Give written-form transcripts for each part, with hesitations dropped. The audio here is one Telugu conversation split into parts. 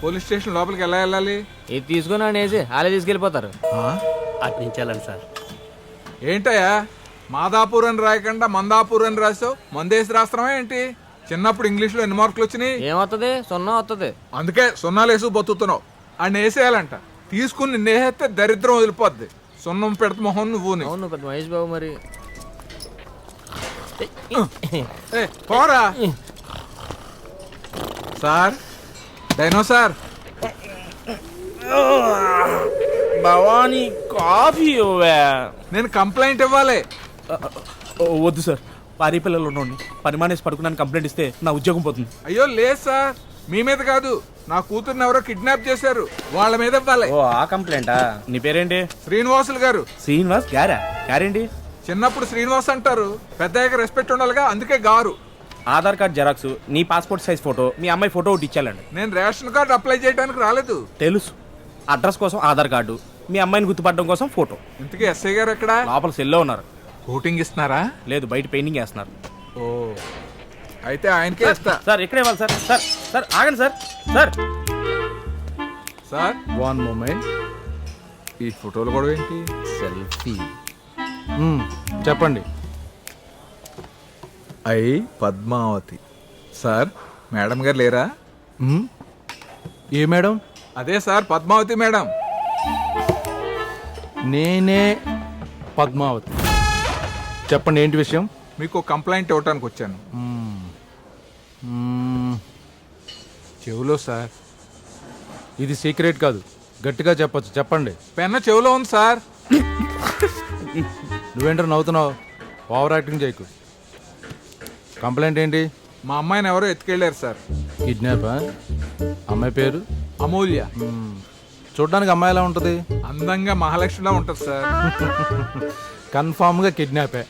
పోలీస్ స్టేషన్ లోపలికి ఎలా వెళ్ళాలి? ఇది తీసుకుని అనేసి వాళ్ళే తీసుకెళ్ళిపోతారు. అటు నుంచి వెళ్ళండి సార్. ఏంటయ్యా మాదాపూర్ అని రాయకుండా మందాపూర్ అని రాసావు? మందేసి రాస్తున్నావా ఏంటి? చిన్నప్పుడు ఇంగ్లీష్లో ఎన్ని మార్కులు వచ్చినాయి? ఏమవుతుంది? 0 వస్తుంది. అందుకే సున్నాలు వేసి బతుకుతున్నావు. అని వేసేయాలంట. తీసుకుని నిన్నేస్తే దరిద్రం వదిలిపోద్ది. సున్నం పెడత మొహం నువ్వు. అవును పెద్ద మహేష్ బాబు మరి. పోరా సార్. డైనోసార్ భవానీ కాఫీ నేను కంప్లైంట్ ఇవ్వాలి. వద్దు సార్, పారి పిల్లలు ఉండండి. పని మానేసి పడుకున్నాను కంప్లైంట్ ఇస్తే నా ఉద్యోగం పోతుంది. అయ్యో లేదు సార్, మీ మీద కాదు, నా కూతుర్ని ఎవరో కిడ్నాప్ చేశారు, వాళ్ళ మీద ఇవ్వాలి. ఓ ఆ కంప్లైంటా? నీ పేరేంటి? శ్రీనివాసులు గారు. శ్రీనివాస్ గారా? గారేంటి? చిన్నప్పుడు శ్రీనివాస్ అంటారు, పెద్దయ్యాక రెస్పెక్ట్ ఉండాలిగా, అందుకే గారు. ఆధార్ కార్డ్ జెరాక్స్, నీ పాస్పోర్ట్ సైజ్ ఫోటో, మీ అమ్మాయి ఫోటో ఒకటి ఇచ్చాలండి. నేను రేషన్ కార్డు అప్లై చేయడానికి రాలేదు. తెలుసు, అడ్రస్ కోసం ఆధార్ కార్డు, మీ అమ్మాయిని గుర్తుపట్టడం కోసం ఫోటో. ఇంతకీ ఎస్ఐ గారు ఎక్కడ? లోపల సెల్లో ఉన్నారు. కోటింగ్ ఇస్తున్నారా? లేదు, బయట పెయింటింగ్ వేస్తున్నారు. ఓ అయితే ఆయనకే ఇస్తా. సార్ ఇక్కడే ఇవ్వాలి సార్. సార్ సార్ ఆగండి సార్. Sir sir 1 moment. ఈ ఫోటోలు కూడా ఏంటి? సెల్ఫీ. చెప్పండి. పద్మావతి. సార్ మేడం గారు లేరా? ఏ మేడం? అదే సార్ పద్మావతి మేడం. నేనే పద్మావతి. చెప్పండి, ఏంటి విషయం? మీకు కంప్లైంట్ ఇవ్వటానికి వచ్చాను. చెవులో సార్. ఇది సీక్రెట్ కాదు, గట్టిగా చెప్పొచ్చు. చెప్పండి. పెన్న చెవులో ఉంది సార్. నువ్వేంటారు నవ్వుతున్నావు? ఓవర్ యాక్టింగ్ చేయకు. కంప్లైంట్ ఏంటి? మా అమ్మాయిని ఎవరో ఎత్తుకెళ్ళారు సార్. కిడ్నాపా? అమ్మాయి పేరు? అమూల్య. చూడ్డానికి అమ్మాయి ఎలా ఉంటుంది? అందంగా మహాలక్ష్మిలా ఉంటుంది సార్. కన్ఫామ్గా కిడ్నాపే.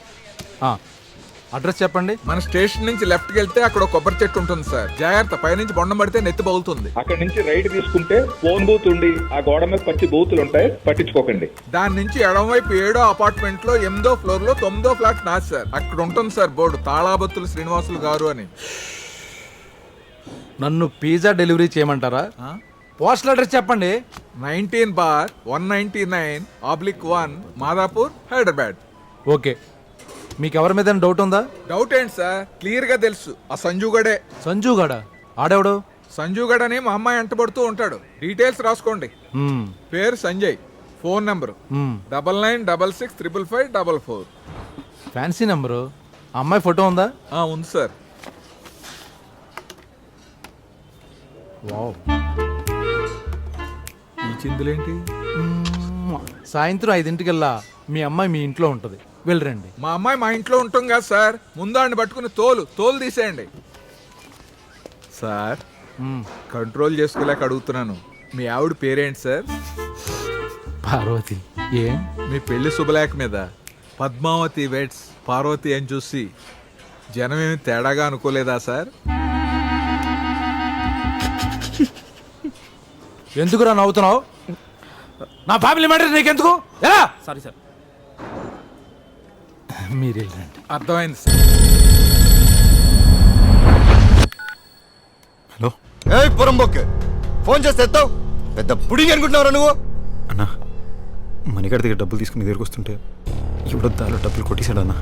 అడ్రస్ చెప్పండి. మన స్టేషన్ నుంచి లెఫ్ట్కి వెళ్తే అక్కడ ఒక కొబ్బరి చెట్టు ఉంటుంది సార్. జాగ్రత్త, పైనుంచి బొండం పడితే నెత్తి పగులుతుంది. అక్కడ నుంచి రైట్ తీసుకుంటే ఫోన్ బూత్ ఉండి ఆ గోడ మీద పచ్చి బూతులు ఉంటాయి, పట్టించుకోకండి. దాని నుంచి ఎడమవైపు 7వ అపార్ట్మెంట్ లో 8వ ఫ్లోర్ లో 9వ ఫ్లాట్ నాది సార్. అక్కడ ఉంటుంది సార్ బోర్డు, తాళాబత్తులు శ్రీనివాసులు గారు అని. నన్ను పిజ్జా డెలివరీ చేయమంటారా? పోస్టల్ అడ్రస్ చెప్పండి. 19/199/1 మాదాపూర్, హైదరాబాద్. ఓకే. మీకు ఎవరి మీద డౌట్ ఉందా? డౌట్ ఏంటి సార్, క్లియర్ గా తెలుసు. ఆ సంజు గడే. సంజు గడా? ఆడెవడు? సంజు గడ్ అని మా అమ్మాయి అంటబడుతూ ఉంటాడు. డీటెయిల్స్ రాసుకోండి. పేరు Sanjay. Phone number 9966555544. Fancy number. అమ్మాయి ఫోటో ఉందా? ఉంది సార్. వావ్. ఈ చిందులేంటి? సాయంత్రం 5ంటికల్లా మీ అమ్మాయి మీ ఇంట్లో ఉంటుంది, వెళ్ళరండి. మా అమ్మాయి మా ఇంట్లో ఉంటాం కదా సార్. ముందు ఆడిని పట్టుకుని తోలు తీసేయండి సార్. కంట్రోల్ చేసుకోలేక అడుగుతున్నాను, మీ ఆవిడ పేరేంటి సార్? పార్వతి. ఏ మీ పెళ్లి శుభలేఖ మీద పద్మావతి వెడ్స్ పార్వతి అని చూసి జనమేమి తేడాగా అనుకోలేదా సార్? ఎందుకురా నవ్వుతున్నావు? నా ఫ్యామిలీ మ్యాటర్ నీకెందుకు? ఎలా? Sorry sir. మీరు వెళ్ళండి. అర్థమైంది సార్. హలో. ఏయ్ పొరంబోక్, ఫోన్ చేస్తే ఎత్తావు. పెద్ద పుడింగ్ అనుకుంటున్నావురా నువ్వు? అన్నా, మణిగారి దగ్గర డబ్బులు తీసుకుని దగ్గరకు వస్తుంటే ఎవడో దారిలో డబ్బులు కొట్టేశాడు అన్నా.